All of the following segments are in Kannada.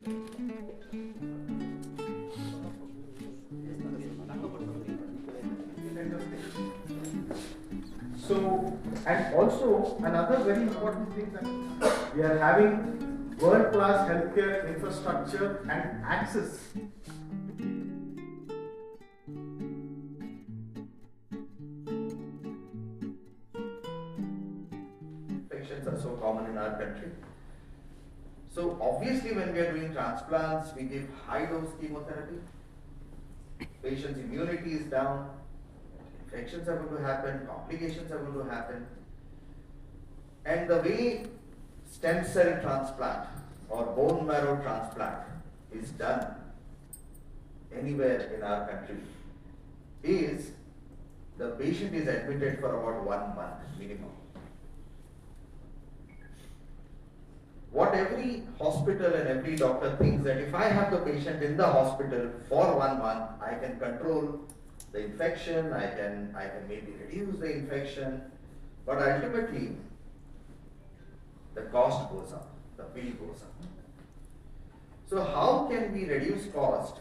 So, and also another very important thing that we are having world-class healthcare infrastructure and access. Infections are so common in our country. So obviously when we are doing transplants, we give high-dose chemotherapy. Patient's immunity is down. Infections are going to happen, complications are going to happen. And the way stem cell transplant or bone marrow transplant is done anywhere in our country is the patient is admitted for about 1 month minimum. What every hospital and every doctor thinks that if I have the patient in the hospital for 1 month, I can control the infection, I can maybe reduce the infection, but ultimately the cost goes up, the bill goes up. So how can we reduce cost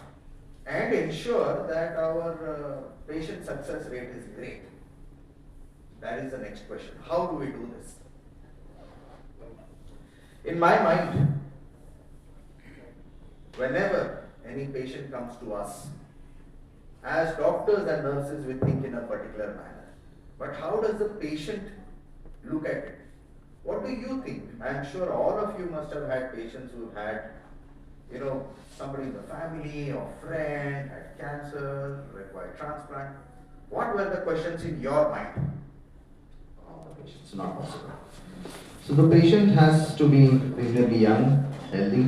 and ensure that our patient success rate is great? That is the next question. How do we do this? In my mind, whenever any patient comes to us, as doctors and nurses, we think in a particular manner. But how does the patient look at it? What do you think? I am sure all of you must have had patients who had, somebody in the family or friend had cancer, required transplant. What were the questions in your mind? The patient's not possible. So the patient has to be reasonably young, healthy.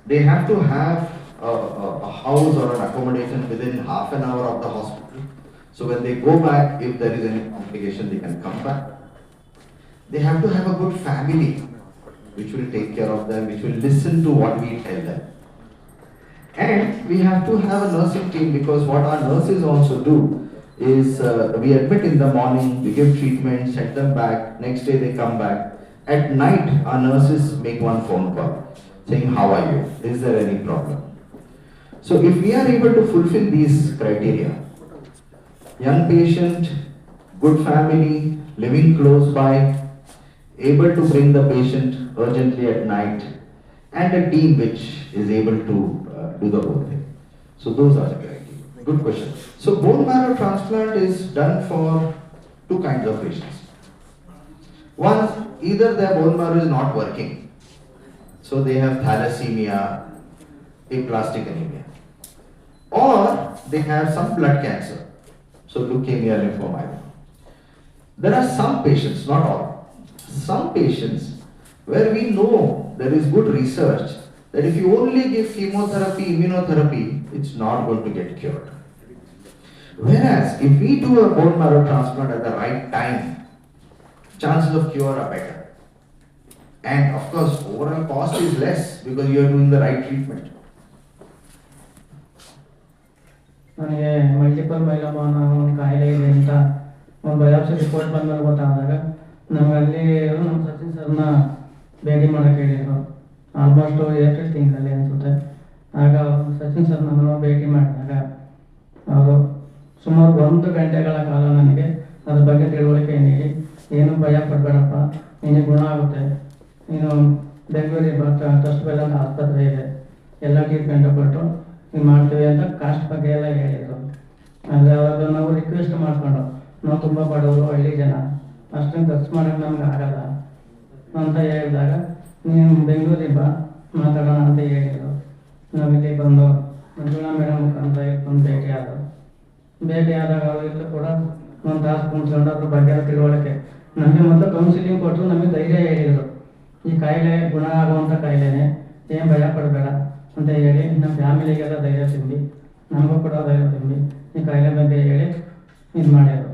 They have to have a house or an accommodation within half an hour of the hospital. So when they go back, if there is any complication, they can come back. They have to have a good family which will take care of them, which will listen to what we tell them. And we have to have a nursing team, because what our nurses also do is we admit in the morning, we give treatment, send them back, next day they come back. At night, our nurses make one phone call saying, how are you? Is there any problem? So if we are able to fulfill these criteria, young patient, good family, living close by, able to bring the patient urgently at night, and a team which is able to do the whole thing. So those are the criteria. Good question. So bone marrow transplant is done for two kinds of patients. One, either their bone marrow is not working, so they have thalassemia, aplastic anemia, or they have some blood cancer, so leukemia, lymphoma. There are some patients, not all, some patients where we know there is good research that if you only give chemotherapy, immunotherapy, it's not going to get cured. Whereas if we do a bone marrow transplant at the right time, chances of cure are better. And of course, overall cost is less because you are doing the right treatment. ನನಗೆ ಮಲ್ಟಿಪಲ್ ಮೈಲೋಮಾ ಕಾಯಿಲೆ ಇದೆ ಅಂತ ಒಂದು ಬಯಾಪ್ಸಿ ರಿಪೋರ್ಟ್ ಬಂದ್ಮೇಲೆ ಗೊತ್ತಾದಾಗ ನಮಗೆ ಅಲ್ಲಿ ನಮ್ಮ ಸಚಿನ್ ಸರ್ನ ಭೇಟಿ ಮಾಡೋಕ್ಕೆ ಹೇಳಿದರು. ಆಲ್ಮೋಸ್ಟ್ ಏಪ್ರಿಲ್ ತಿಂಗಳಲ್ಲಿ ಅನಿಸುತ್ತೆ. ಆಗ ಸಚಿನ್ ಸರ್ ನಮ್ಮನ್ನು ಭೇಟಿ ಮಾಡಿದಾಗ ಅವರು ಸುಮಾರು 1 ಗಂಟೆಗಳ ಕಾಲ ನನಗೆ ಅದ್ರ ಬಗ್ಗೆ ತಿಳುವಳಿಕೆ ನೀಡಿ, ಏನು ಭಯ ಪಡಬೇಡಪ್ಪ, ನಿನಗೆ ಗುಣ ಆಗುತ್ತೆ, ನೀನು ಬೆಂಗಳೂರಿಗೆ ಟ್ರಸ್ಟ್ ಬೆಲ್ಲ ಅಂತ ಆಸ್ಪತ್ರೆ ಇದೆ, ಎಲ್ಲ ಟ್ರೀಟ್ಮೆಂಟ್ ಕೊಟ್ಟು ನೀವು ಮಾಡ್ತೀವಿ ಅಂತ ಕಾಸ್ಟ್ ಬಗ್ಗೆ ಎಲ್ಲ ಹೇಳಿದರು. ಆದರೆ ಅವಾಗ ನಾವು ರಿಕ್ವೆಸ್ಟ್ ಮಾಡಿಕೊಂಡು, ನಾವು ತುಂಬ ಬಡವರು, ಹಳ್ಳಿ ಜನ, ಅಷ್ಟೊಂದು ಖರ್ಚು ಮಾಡೋಕ್ಕೆ ನಮ್ಗೆ ಆಗಲ್ಲ ಅಂತ ಹೇಳಿದಾಗ, ನೀನು ಬೆಂಗಳೂರಿಗೆ ಬಾ ಮಾತಾಡೋಣ ಅಂತ ಹೇಳಿದರು. ನಾವಿಲ್ಲಿ ಬಂದು ಮಂಜುಳಾ ಮೇಡಮ್ ಅಂತ ಬಂದು ಭೇಟಿಯಾದಾಗ ಅವರು ಇಲ್ಲೂ ಕೂಡ ಒಂದು ತಾಸು ಕುಂತ್ಕೊಂಡು ಅದ್ರ ಬಗ್ಗೆ ತಿಳುವಳಿಕೆ ನಮಗೆ ಮೊದಲು ಕೌನ್ಸಿಲಿಂಗ್ ಕೊಟ್ಟರು, ನಮಗೆ ಧೈರ್ಯ ಹೇಳಿದರು, ಈ ಕಾಯಿಲೆ ಗುಣ ಆಗುವಂಥ ಕಾಯಿಲೆನೇ, ಏನು ಭಯ ಪಡಬೇಡ ಅಂತ ಹೇಳಿ ನಮ್ಮ ಫ್ಯಾಮಿಲಿಗೆಲ್ಲ ಧೈರ್ಯ ತುಂಬಿ, ನಮಗೂ ಕೂಡ ಧೈರ್ಯ ತುಂಬಿ ಈ ಕಾಯಿಲೆ ಬಗ್ಗೆ ಹೇಳಿ ಇದು ಮಾಡಿದರು.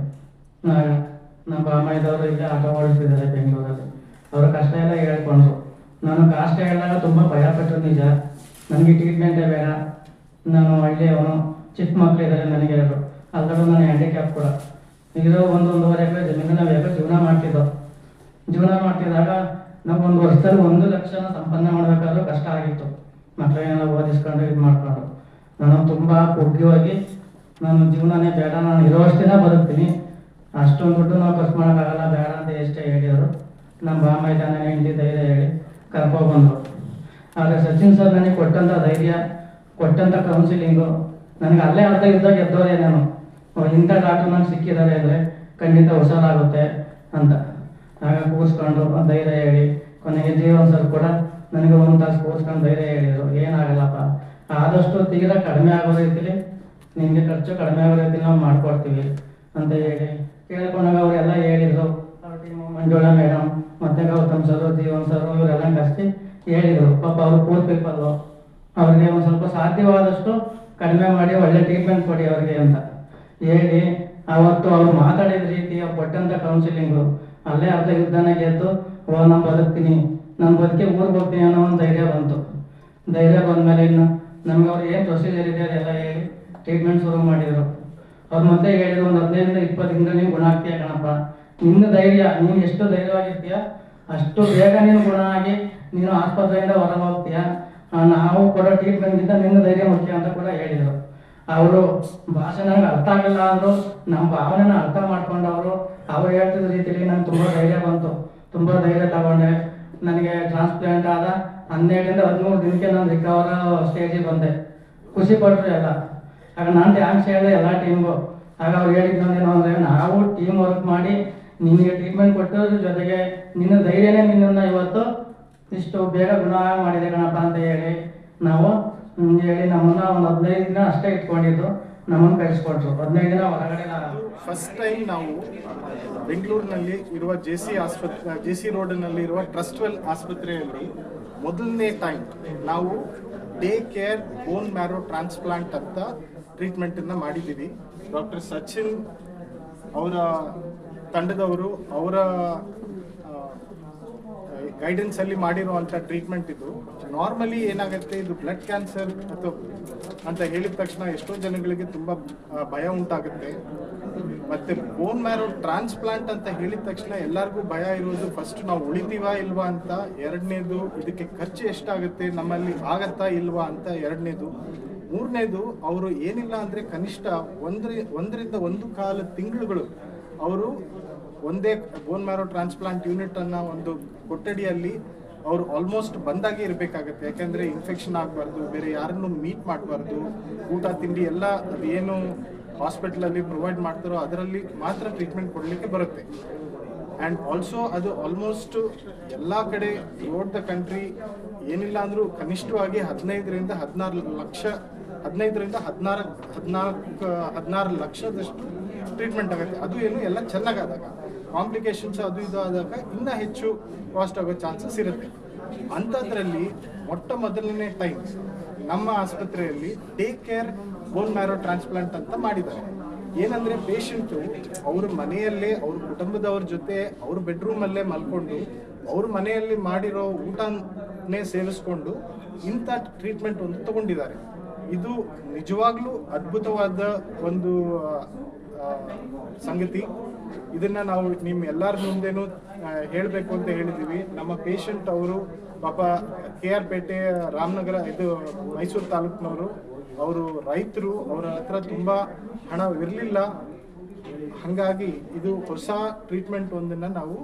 ನಮ್ಮ ಬಾಮೈದವರು ಇಲ್ಲೇ ಆಟೋ ಓಡಿಸ್ತಿದ್ದಾರೆ ಬೆಂಗಳೂರಲ್ಲಿ. ಅವರ ಕಷ್ಟ ಎಲ್ಲ ಹೇಳ್ಕೊಂಡ್ರು. ನಾನು ಕಷ್ಟ ಹೇಳಿದಾಗ ತುಂಬ ಭಯಪಟ್ಟರು. ನಿಜ, ನನಗೆ ಟ್ರೀಟ್ಮೆಂಟೇ ಬೇಡ, ನಾನು ಹಳ್ಳಿಯವನು, ಚಿಕ್ಕ ಮಕ್ಕಳಿದ್ದಾರೆ ನನಗೆ ಹೇಳಿದ್ರು. ಅದರ ನಾನು ಹ್ಯಾಂಡಿಕ್ಯಾಪ್ ಕೂಡ ಇರೋ 1-1.5 ಎಕರೆ ಜಮೀನನ್ನ ಬೇಕು ಜೀವನ ಮಾಡ್ತಿದ್ದೋ. ಜೀವನ ಮಾಡ್ತಿದ್ದಾಗ ನಾವು 1 ವರ್ಷದಲ್ಲಿ 1 ಲಕ್ಷನ ಸಂಪಾದನೆ ಮಾಡಬೇಕಾದ್ರೂ ಕಷ್ಟ ಆಗಿತ್ತು. ಮಕ್ಕಳನ್ನೆಲ್ಲ ಓದಿಸ್ಕೊಂಡು ಇದು ಮಾಡ್ಕೊಂಡು ನಾನು ತುಂಬ ಕುಗ್ಗಿಯಾಗಿ ನಾನು ಜೀವನನೇ ಬೇಡ, ನಾನು ಇರೋಷ್ಟು ದಿನ ಬದುಕ್ತೀನಿ, ಅಷ್ಟೊಂದು ದುಡ್ಡು ನಾವು ಖರ್ಚು ಮಾಡೋಕ್ಕಾಗಲ್ಲ ಬೇಡ ಅಂತ ಎಷ್ಟೇ ಹೇಳಿದರು. ನಮ್ಮ ಬಾಮ ಇದ್ದಾನೆ ಹೆಂಡತಿ ಧೈರ್ಯ ಹೇಳಿ ಕರ್ಕೊಬಂದರು. ಆದರೆ ಸಚಿನ್ ಸರ್ ನನಗೆ ಕೊಟ್ಟಂಥ ಧೈರ್ಯ, ಕೊಟ್ಟಂಥ ಕೌನ್ಸಿಲಿಂಗು ನನಗೆ ಅಲ್ಲೇ ಅರ್ಥ ಇದ್ದಾಗ ಗೆದ್ದೋರೆ ನಾನು. ಇಂಥ ಡಾಕ್ಟರ್ ನನಗೆ ಸಿಕ್ಕಿದ್ದಾರೆ ಅಂದರೆ ಖಂಡಿತ ಹುಷಾರಾಗುತ್ತೆ ಅಂತ ಆಗ ಕೂರಿಸ್ಕೊಂಡು ಧೈರ್ಯ ಹೇಳಿ ಕೊನೆಗೆ ಜೀವನ್ ಸರ್ ಕೂಡ ನನಗೆ 1 ತಾಸು ಕೂರಿಸ್ಕೊಂಡು ಧೈರ್ಯ ಹೇಳಿದರು, ಏನಾಗಲ್ಲಪ್ಪ, ಆದಷ್ಟು ತೀರಾ ಕಡಿಮೆ ಆಗೋ ರೀತಿಲಿ ನಿಮಗೆ ಖರ್ಚು ಕಡಿಮೆ ಆಗೋ ರೀತಿಲಿ ನಾವು ಮಾಡ್ಕೊಡ್ತೀವಿ ಅಂತ ಹೇಳಿ ಕೇಳ್ಕೊಂಡಾಗ ಅವರೆಲ್ಲ ಹೇಳಿದರು. ಅವ್ರ ಟೀಮು ಮಂಜುಳಾ ಮೇಡಮ್ ಮತ್ತು ಗೌತಮ್ ಸರ್, ಜೀವನ್ ಸರ್ ಇವರೆಲ್ಲ ಕರೆಸಿ ಹೇಳಿದರು. ಪಾಪ ಅವರು ಪೂರ್ ಪೀಪಲ್ಲು, ಅವ್ರಿಗೆ ಒಂದು ಸ್ವಲ್ಪ ಸಾಧ್ಯವಾದಷ್ಟು ಕಡಿಮೆ ಮಾಡಿ ಒಳ್ಳೆ ಟ್ರೀಟ್ಮೆಂಟ್ ಕೊಡಿ ಅವ್ರಿಗೆ ಅಂತ ಹೇಳಿ ಅವತ್ತು ಅವ್ರು ಮಾತಾಡಿದ ರೀತಿ ಅವ್ರು ಕೊಟ್ಟಂಥ ಕೌನ್ಸಿಲಿಂಗು ಅಲ್ಲೇ ಅರ್ಧ ಯುದ್ಧನ ಗೆದ್ದು ನಾನು ಬದುಕ್ತೀನಿ, ನನ್ನ ಬದುಕಿ ಊರಿಗೆ ಹೋಗ್ತೀನಿ ಅನ್ನೋ ಒಂದು ಧೈರ್ಯ ಬಂತು. ಧೈರ್ಯ ಬಂದಮೇಲೆ ಇನ್ನು ನಮ್ಗೆ ಅವ್ರು ಏನು ಪ್ರೊಸೀಜರ್ ಇದೆ ಅದೆಲ್ಲ ಹೇಳಿ ಟ್ರೀಟ್ಮೆಂಟ್ ಶುರು ಮಾಡಿದರು. ಅವ್ರು ಮತ್ತೆ ಹೇಳಿದ್ರು, ಒಂದು 15-20 ದಿನದಲ್ಲಿ ನೀವು ಗುಣ ಆಗ್ತೀಯ ಕಣಪ್ಪ, ನಿನ್ನ ಧೈರ್ಯ, ನೀನು ಎಷ್ಟು ಧೈರ್ಯವಾಗಿರ್ತೀಯ ಅಷ್ಟು ಬೇಗ ನೀನು ಗುಣ ಆಗಿ ನೀನು ಆಸ್ಪತ್ರೆಯಿಂದ ಹೊರಗೆ ಹೋಗ್ತೀಯ, ನಾವು ಕೊಡೋ ಟ್ರೀಟ್ಮೆಂಟ್ಗಿಂತ ನಿನ್ನ ಧೈರ್ಯ ಮುಖ್ಯ ಅಂತ ಕೂಡ ಹೇಳಿದರು. ಅವರು ಭಾಷೆ ನನಗೆ ಅರ್ಥ ಆಗಲ್ಲ ಅಂದರು, ನಮ್ಮ ಭಾವನೆನ ಅರ್ಥ ಮಾಡ್ಕೊಂಡವರು ಅವ್ರು ಹೇಳ್ತಿದ್ದ ರೀತಿಯಲ್ಲಿ ನಂಗೆ ತುಂಬ ಧೈರ್ಯ ಬಂತು, ತುಂಬ ಧೈರ್ಯ ತಗೊಂಡೆ. ನನಗೆ ಟ್ರಾನ್ಸ್ಪ್ಲಾಂಟ್ ಆದ 12-13 ದಿನಕ್ಕೆ ನಾನು ರಿಕವರ್ ಸ್ಟೇಜಿಗೆ ಬಂದೆ. ಖುಷಿ ಪಟ್ಟರು ಎಲ್ಲ. ಆಗ ನಾನು ಥ್ಯಾಂಕ್ಸ್ ಹೇಳಿದೆ ಎಲ್ಲ ಟೀಮ್ಗೂ. ಆಗ ಅವ್ರು ಹೇಳಿದ್ದೊಂದೇನು ಅಂದರೆ, ನಾವು ಟೀಮ್ ವರ್ಕ್ ಮಾಡಿ ನಿನಗೆ ಟ್ರೀಟ್ಮೆಂಟ್ ಕೊಟ್ಟೋದ್ರ ಜೊತೆಗೆ ನಿನ್ನ ಧೈರ್ಯನೇ ನಿನ್ನನ್ನು ಇವತ್ತು ಇಷ್ಟು ಬೇಗ ಗುಣ ಮಾಡಿದೆ ಕಣಪ್ಪ ಅಂತ ಹೇಳಿ ನಾವು ಹೇಳಿ ನಮ್ಮನ್ನು ಒಂದು 15 ದಿನ ಅಷ್ಟೇ ಇಟ್ಕೊಂಡಿದ್ದು, ನಮ್ಮನ್ನು ಕಳಿಸ್ಕೊಟ್ರು. 15 ದಿನ ಹೊರಗಡೆ ಫಸ್ಟ್ ಟೈಮ್ ನಾವು ಬೆಂಗಳೂರಿನಲ್ಲಿ ಇರುವ ಜೆ.ಸಿ. ರೋಡ್ನಲ್ಲಿ ಇರುವ ಟ್ರಸ್ಟ್ವೆಲ್ ಆಸ್ಪತ್ರೆಯಲ್ಲಿ ಮೊದಲನೇ ಟೈಮ್ ನಾವು day care bone marrow transplant ಅಂತ ಟ್ರೀಟ್ಮೆಂಟನ್ನು ಮಾಡಿದ್ದೀವಿ. ಡಾಕ್ಟರ್ ಸಚಿನ್ ಅವರ ತಂಡದವರು ಅವರ ಗೈಡೆನ್ಸಲ್ಲಿ ಮಾಡಿರುವಂಥ ಟ್ರೀಟ್ಮೆಂಟ್ ಇದು. ನಾರ್ಮಲಿ ಏನಾಗುತ್ತೆ, ಇದು ಬ್ಲಡ್ ಕ್ಯಾನ್ಸರ್ ಅಥವಾ ಅಂತ ಹೇಳಿದ ತಕ್ಷಣ ಎಷ್ಟೋ ಜನಗಳಿಗೆ ತುಂಬ ಭಯ ಉಂಟಾಗುತ್ತೆ. ಮತ್ತು ಬೋನ್ ಮ್ಯಾರೋ ಟ್ರಾನ್ಸ್ಪ್ಲಾಂಟ್ ಅಂತ ಹೇಳಿದ ತಕ್ಷಣ ಎಲ್ಲರಿಗೂ ಭಯ ಇರೋದು, ಫಸ್ಟ್ ನಾವು ಉಳಿತೀವಾ ಇಲ್ವಾ ಅಂತ, ಎರಡನೇದು ಇದಕ್ಕೆ ಖರ್ಚು ಎಷ್ಟಾಗುತ್ತೆ, ನಮ್ಮಲ್ಲಿ ಆಗತ್ತಾ ಇಲ್ವಾ ಅಂತ ಎರಡನೇದು, ಮೂರನೇದು ಅವರು ಏನಿಲ್ಲ ಅಂದರೆ ಕನಿಷ್ಠ 1ರಿಂದ 1.25 ತಿಂಗಳುಗಳು ಅವರು ಒಂದೇ ಬೋನ್ ಮ್ಯಾರೋ ಟ್ರಾನ್ಸ್ಪ್ಲಾಂಟ್ ಯೂನಿಟನ್ನು ಒಂದು ಕೊಠಡಿಯಲ್ಲಿ ಅವರು ಆಲ್ಮೋಸ್ಟ್ ಬಂದಾಗೆ ಇರಬೇಕಾಗತ್ತೆ. ಯಾಕೆಂದರೆ ಇನ್ಫೆಕ್ಷನ್ ಆಗಬಾರ್ದು, ಬೇರೆ ಯಾರನ್ನು ಮೀಟ್ ಮಾಡಬಾರ್ದು, ಊಟ ತಿಂಡಿ ಎಲ್ಲ ಅದು ಏನು ಹಾಸ್ಪಿಟ್ಲಲ್ಲಿ ಪ್ರೊವೈಡ್ ಮಾಡ್ತಾರೋ ಅದರಲ್ಲಿ ಮಾತ್ರ ಟ್ರೀಟ್ಮೆಂಟ್ ಕೊಡಲಿಕ್ಕೆ ಬರುತ್ತೆ. ಆ್ಯಂಡ್ ಆಲ್ಸೋ ಅದು ಆಲ್ಮೋಸ್ಟ್ ಎಲ್ಲ ಕಡೆ ಥ್ರೂಔಟ್ ದ ಕಂಟ್ರಿ ಏನಿಲ್ಲ ಅಂದರೂ ಕನಿಷ್ಠವಾಗಿ 15ರಿಂದ 16 ಲಕ್ಷದಷ್ಟು ಟ್ರೀಟ್ಮೆಂಟ್ ಆಗುತ್ತೆ. ಅದು ಏನು ಎಲ್ಲ ಚೆನ್ನಾಗಾದಾಗ, ಕಾಂಪ್ಲಿಕೇಶನ್ಸ್ ಅದು ಇದು ಆದಾಗ ಇನ್ನೂ ಹೆಚ್ಚು ಕಾಸ್ಟ್ ಆಗೋ ಚಾನ್ಸಸ್ ಇರುತ್ತೆ. ಅಂಥದ್ರಲ್ಲಿ ಮೊದಲನೇ ಟೈಮ್ ನಮ್ಮ ಆಸ್ಪತ್ರೆಯಲ್ಲಿ take care bone marrow transplant ಅಂತ ಮಾಡಿದ್ದಾರೆ. ಏನಂದರೆ ಪೇಷಂಟು ಅವ್ರ ಮನೆಯಲ್ಲೇ ಅವ್ರ ಕುಟುಂಬದವ್ರ ಜೊತೆ ಅವ್ರ ಬೆಡ್ರೂಮಲ್ಲೇ ಮಲ್ಕೊಂಡು ಅವ್ರ ಮನೆಯಲ್ಲಿ ಮಾಡಿರೋ ಊಟನೇ ಸೇವಿಸ್ಕೊಂಡು ಇಂಥ ಟ್ರೀಟ್ಮೆಂಟ್ ಒಂದು ತಗೊಂಡಿದ್ದಾರೆ. ಇದು ನಿಜವಾಗ್ಲೂ ಅದ್ಭುತವಾದ ಒಂದು ಸಂಗತಿ. ಇದನ್ನು ನಾವು ನಿಮ್ಮ ಎಲ್ಲರ ಮುಂದೆನೂ ಹೇಳಬೇಕು ಅಂತ ಹೇಳಿದ್ದೀವಿ. ನಮ್ಮ ಪೇಷಂಟ್ ಅವರು ಪಾಪ KR ಪೇಟೆ ರಾಮನಗರ ಇದು ಮೈಸೂರು ತಾಲೂಕಿನವರು, ಅವರು ರೈತರು, ಅವರ ಹತ್ರ ತುಂಬ ಹಣವಿರಲಿಲ್ಲ. ಹಾಗಾಗಿ ಇದು ಹೊಸ ಟ್ರೀಟ್ಮೆಂಟ್ ಒಂದನ್ನು ನಾವು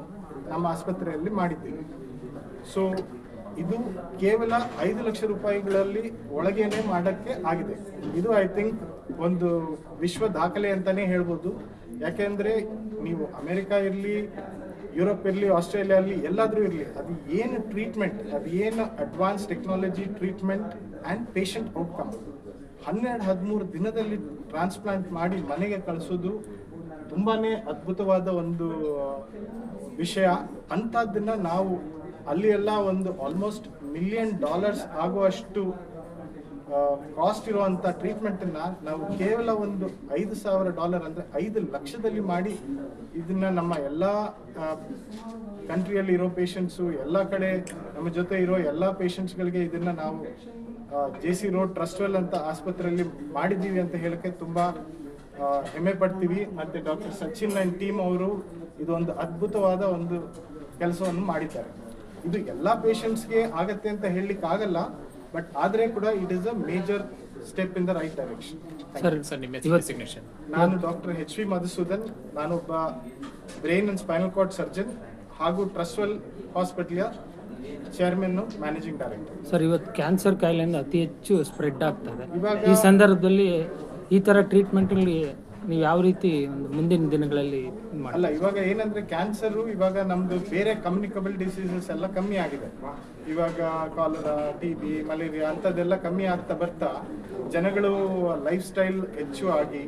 ನಮ್ಮ ಆಸ್ಪತ್ರೆಯಲ್ಲಿ ಮಾಡಿದ್ದೀವಿ. ಸೊ ಇದು ಕೇವಲ 5 ಲಕ್ಷ ರೂಪಾಯಿಗಳಲ್ಲಿ ಒಳಗೇನೆ ಮಾಡೋಕ್ಕೆ ಆಗಿದೆ. ಇದು ಐ ಥಿಂಕ್ ಒಂದು ವಿಶ್ವ ದಾಖಲೆ ಅಂತಲೇ ಹೇಳ್ಬೋದು. ಯಾಕೆಂದರೆ ನೀವು ಅಮೆರಿಕಾ ಇರಲಿ, ಯುರೋಪ್ ಇರಲಿ, ಆಸ್ಟ್ರೇಲಿಯಾ ಇರಲಿ, ಎಲ್ಲಾದರೂ ಇರಲಿ, ಅದು ಏನು ಟ್ರೀಟ್ಮೆಂಟ್, ಅದು ಏನು advance technology treatment and patient outcome 12-13 ದಿನದಲ್ಲಿ ಟ್ರಾನ್ಸ್ಪ್ಲಾಂಟ್ ಮಾಡಿ ಮನೆಗೆ ಕಳಿಸೋದು ತುಂಬಾ ಅದ್ಭುತವಾದ ಒಂದು ವಿಷಯ. ಅಂಥದ್ದನ್ನು ನಾವು ಅಲ್ಲಿ ಎಲ್ಲ ಒಂದು ಆಲ್ಮೋಸ್ಟ್ $1 ಮಿಲಿಯನ್ ಆಗುವಷ್ಟು ಕಾಸ್ಟ್ ಇರುವಂಥ ಟ್ರೀಟ್ಮೆಂಟನ್ನು ನಾವು ಕೇವಲ ಒಂದು $5,000 ಅಂದರೆ 5 ಲಕ್ಷದಲ್ಲಿ ಮಾಡಿ ಇದನ್ನು ನಮ್ಮ ಎಲ್ಲ ಕಂಟ್ರಿಯಲ್ಲಿ ಇರೋ ಪೇಷಂಟ್ಸು, ಎಲ್ಲ ಕಡೆ ನಮ್ಮ ಜೊತೆ ಇರೋ ಎಲ್ಲ ಪೇಷಂಟ್ಸ್ಗಳಿಗೆ ಇದನ್ನು ನಾವು JC ರೋಡ್ ಟ್ರಸ್ಟ್ವೆಲ್ ಅಂತ ಆಸ್ಪತ್ರೆಯಲ್ಲಿ ಮಾಡಿದ್ದೀವಿ ಅಂತ ಹೇಳೋಕ್ಕೆ ತುಂಬ ಹೆಮ್ಮೆ ಪಡ್ತೀವಿ. ಮತ್ತು ಡಾಕ್ಟರ್ ಸಚಿನ್ ಆ್ಯಂಡ್ ಟೀಮ್ ಅವರು ಇದೊಂದು ಅದ್ಭುತವಾದ ಒಂದು ಕೆಲಸವನ್ನು ಮಾಡಿದ್ದಾರೆ. ಇದು ಎಲ್ಲ ಪೇಷಂಟ್ಸ್ಗೆ ಆಗತ್ತೆ ಅಂತ ಹೇಳಲಿಕ್ಕೆ ಆಗಲ್ಲ, ಬಟ್ ಆದರೆ ಕೂಡ it is a major step in the right direction. Sir ನಿಮ್ಮ ಡೆಸಿಗ್ನೇಷನ್? ನಾನು ಡಾಕ್ಟರ್ HV ಮಧುಸೂದನ್, ನಾನೊಬ್ಬ brain and spinal cord surgeon ಹಾಗೂ Trustwell hospital chairman managing director. Sir, ಇವತ್ತು ಕ್ಯಾನ್ಸರ್ ಕಾಯಿಲೆಯಿಂದ ಅತಿ ಹೆಚ್ಚು ಸ್ಪ್ರೆಡ್ ಆಗ್ತದೆ. ಇವಾಗ ಈ ಸಂದರ್ಭದಲ್ಲಿ ಈ ಥರ ಟ್ರೀಟ್ಮೆಂಟಲ್ಲಿ ನೀವು ಯಾವ ರೀತಿ ಒಂದು ಮುಂದಿನ ದಿನಗಳಲ್ಲಿ ಅಲ್ಲ, ಇವಾಗ ಏನಂದ್ರೆ ಕ್ಯಾನ್ಸರು ಇವಾಗ ನಮ್ದು ಬೇರೆ ಕಮ್ಯುನಿಕಬಲ್ ಡಿಸೀಸಸ್ ಎಲ್ಲ ಕಮ್ಮಿ ಆಗಿದೆ. ಇವಾಗ ಕಾಲರಾ, TB, ಮಲೇರಿಯಾ ಅಂಥದ್ದೆಲ್ಲ ಕಮ್ಮಿ ಆಗ್ತಾ ಬರ್ತಾ ಜನಗಳು ಲೈಫ್ ಸ್ಟೈಲ್ ಹೆಚ್ಚು ಆಗಿ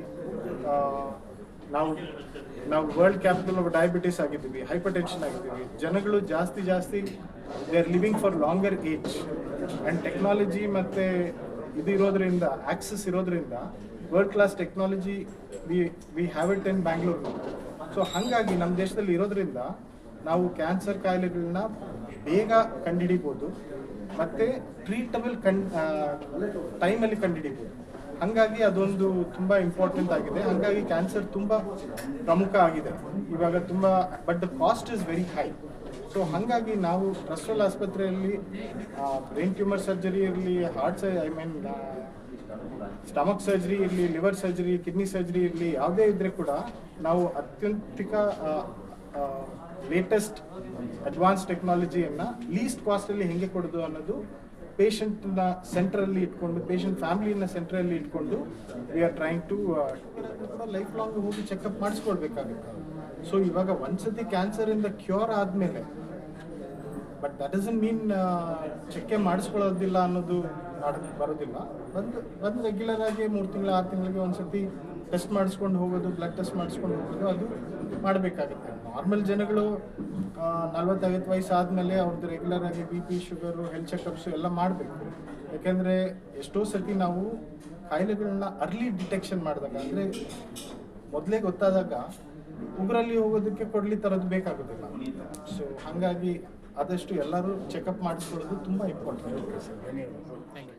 ನಾವು ವರ್ಲ್ಡ್ ಕ್ಯಾಪಿಟಲ್ ಆಫ್ ಡಯಾಬಿಟಿಸ್ ಆಗಿದ್ದೀವಿ, ಹೈಪರ್ ಟೆನ್ಷನ್ ಆಗಿದ್ದೀವಿ. ಜನಗಳು ಜಾಸ್ತಿ they are living for longer age and technology ಮತ್ತು ಇದು ಇರೋದ್ರಿಂದ, ಆಕ್ಸೆಸ್ ಇರೋದ್ರಿಂದ world class technology we have it in Bangalore. So ಹಾಗಾಗಿ ನಮ್ಮ ದೇಶದಲ್ಲಿ ಇರೋದ್ರಿಂದ ನಾವು ಕ್ಯಾನ್ಸರ್ ಕಾಯಿಲೆಗಳನ್ನ ಬೇಗ ಕಂಡುಹಿಡಿಬೋದು ಮತ್ತು ಟ್ರೀಟಬಲ್ ಟೈಮಲ್ಲಿ ಕಂಡುಹಿಡಿಬೋದು. ಹಾಗಾಗಿ ಅದೊಂದು ತುಂಬ ಇಂಪಾರ್ಟೆಂಟ್ ಆಗಿದೆ. ಹಾಗಾಗಿ ಕ್ಯಾನ್ಸರ್ ತುಂಬ ಪ್ರಮುಖ ಆಗಿದೆ ಇವಾಗ ತುಂಬ, but the cost is very high. So ಹಾಗಾಗಿ ನಾವು ಟ್ರಸ್ಟ್ವೆಲ್ ಆಸ್ಪತ್ರೆಯಲ್ಲಿ ಬ್ರೈನ್ ಟ್ಯೂಮರ್ ಸರ್ಜರಿ ಇರಲಿ, ಸ್ಟಮಕ್ ಸರ್ಜರಿ ಇರಲಿ, ಲಿವರ್ ಸರ್ಜರಿ, ಕಿಡ್ನಿ ಸರ್ಜರಿ ಇರಲಿ, ಯಾವುದೇ ಇದ್ದರೆ ಕೂಡ ನಾವು ಅತ್ಯಂತಿಕ ಲೇಟೆಸ್ಟ್ ಅಡ್ವಾನ್ಸ್ ಟೆಕ್ನಾಲಜಿಯನ್ನು ಲೀಸ್ಟ್ ಕಾಸ್ಟಲ್ಲಿ ಹೇಗೆ ಕೊಡೋದು ಅನ್ನೋದು ಪೇಷಂಟ್ನ ಸೆಂಟ್ರಲ್ಲಿ ಇಟ್ಕೊಂಡು, ಪೇಷಂಟ್ ಫ್ಯಾಮಿಲಿನ ಸೆಂಟ್ರಲ್ಲಿ ಇಟ್ಕೊಂಡು we are trying to life long ಹೋಗಿ ಚೆಕಪ್ ಮಾಡಿಸ್ಕೊಳ್ಬೇಕಾಗುತ್ತೆ. ಸೊ ಇವಾಗ ಒಂದ್ಸತಿ ಕ್ಯಾನ್ಸರಿಂದ ಕ್ಯೂರ್ ಆದಮೇಲೆ, ಬಟ್ ದಟ್ ಡಸಂಟ್ ಮೀನ್ ಚೆಕ್ಕೆ ಮಾಡಿಸ್ಕೊಳ್ಳೋದಿಲ್ಲ ಅನ್ನೋದು ಬರೋದಿಲ್ಲ. ಬಂದು ರೆಗ್ಯುಲರ್ ಆಗಿ 3 ತಿಂಗಳು 6 ತಿಂಗಳಿಗೆ ಒಂದ್ಸತಿ ಟೆಸ್ಟ್ ಮಾಡಿಸ್ಕೊಂಡು ಹೋಗೋದು, ಬ್ಲಡ್ ಟೆಸ್ಟ್ ಮಾಡಿಸ್ಕೊಂಡು ಹೋಗೋದು, ಅದು ಮಾಡಬೇಕಾಗುತ್ತೆ. ನಾರ್ಮಲ್ ಜನಗಳು 40-50 ವಯಸ್ಸು ಆದಮೇಲೆ ಅವ್ರದ್ದು ರೆಗ್ಯುಲರ್ ಆಗಿ BP, ಶುಗರು, ಹೆಲ್ತ್ ಚೆಕಪ್ಸು ಎಲ್ಲ ಮಾಡಬೇಕು. ಯಾಕೆಂದರೆ ಎಷ್ಟೋ ಸತಿ ನಾವು ಕಾಯಿಲೆಗಳನ್ನ ಅರ್ಲಿ ಡಿಟೆಕ್ಷನ್ ಮಾಡಿದಾಗ, ಅಂದರೆ ಮೊದಲೇ ಗೊತ್ತಾದಾಗ ಉಗುರಲ್ಲಿ ಹೋಗೋದಕ್ಕೆ ಕೊಡ್ಲಿ ತರೋದು ಬೇಕಾಗೋದಿಲ್ಲ. ಸೊ ಹಾಗಾಗಿ ಆದಷ್ಟು ಎಲ್ಲರೂ ಚೆಕಪ್ ಮಾಡಿಸ್ಕೊಳ್ಳೋದು ತುಂಬ ಇಂಪಾರ್ಟೆಂಟ್. Thank you.